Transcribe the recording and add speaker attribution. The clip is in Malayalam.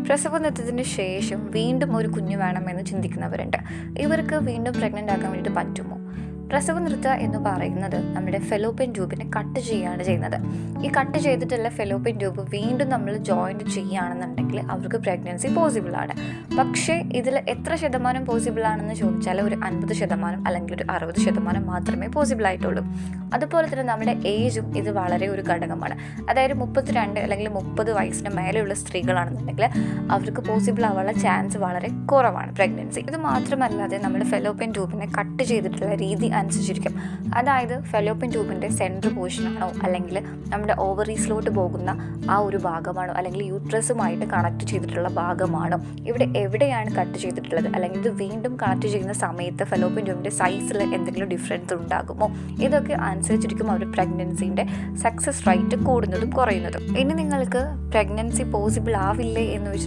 Speaker 1: പ്രസവനൃത്തത്തിന് ശേഷം വീണ്ടും ഒരു കുഞ്ഞ് വേണമെന്ന് ചിന്തിക്കുന്നവരുണ്ട്. ഇവർക്ക് വീണ്ടും പ്രഗ്നൻ്റ് ആക്കാൻ വേണ്ടിയിട്ട് പറ്റുമോ? പ്രസവനൃത്തം എന്ന് പറയുന്നത് നമ്മുടെ ഫെലോപ്പിയൻ ട്യൂബിനെ കട്ട് ചെയ്യുകയാണ് ചെയ്യുന്നത്. ഈ കട്ട് ചെയ്തിട്ടുള്ള ഫെലോപ്പിയൻ ട്യൂബ് വീണ്ടും നമ്മൾ ജോയിൻറ്റ് ചെയ്യുകയാണെന്നുണ്ടെങ്കിൽ അവർക്ക് പ്രഗ്നൻസി പോസിബിളാണ്. പക്ഷേ ഇതിൽ എത്ര ശതമാനം പോസിബിൾ ആണെന്ന് ചോദിച്ചാൽ ഒരു 50% അല്ലെങ്കിൽ ഒരു 60% മാത്രമേ പോസിബിളായിട്ടുള്ളൂ. അതുപോലെ തന്നെ നമ്മുടെ ഏജും ഇത് വളരെ ഒരു ഘടകമാണ്. അതായത് 32 അല്ലെങ്കിൽ 30 വയസ്സിന് മേലെയുള്ള സ്ത്രീകളാണെന്നുണ്ടെങ്കിൽ അവർക്ക് പോസിബിൾ ആവാനുള്ള ചാൻസ് വളരെ കുറവാണ് പ്രഗ്നൻസി. ഇത് മാത്രമല്ലാതെ നമ്മുടെ ഫെലോപ്പിയൻ ട്യൂബിനെ കട്ട് ചെയ്തിട്ടുള്ള രീതി അനുസരിച്ചിരിക്കും. അതായത് ഫെലോപ്പിയൻ ട്യൂബിൻ്റെ സെൻട്രൽ പോർഷനാണോ, അല്ലെങ്കിൽ നമ്മുടെ ഓവറീസിലോട്ട് പോകുന്ന ആ ഒരു ഭാഗമാണോ, അല്ലെങ്കിൽ യൂട്രസുമായിട്ട് കണക്ട് ചെയ്തിട്ടുള്ള ഭാഗമാണോ, ഇവിടെ എവിടെയാണ് കട്ട് ചെയ്തിട്ടുള്ളത്, അല്ലെങ്കിൽ ഇത് വീണ്ടും കണക്ട് ചെയ്യുന്ന സമയത്ത് ഫെലോപ്പിയൻ ട്യൂബിൻ്റെ സൈസിൽ എന്തെങ്കിലും ഡിഫറൻസ് ഉണ്ടാകുമോ, ഇതൊക്കെ അനുസരിച്ചിരിക്കും അവർ പ്രഗ്നൻസിൻ്റെ സക്സസ് റേറ്റ് കൂടുന്നതും കുറയുന്നതും. ഇനി നിങ്ങൾക്ക് പ്രഗ്നൻസി പോസിബിൾ ആവില്ലേ എന്ന്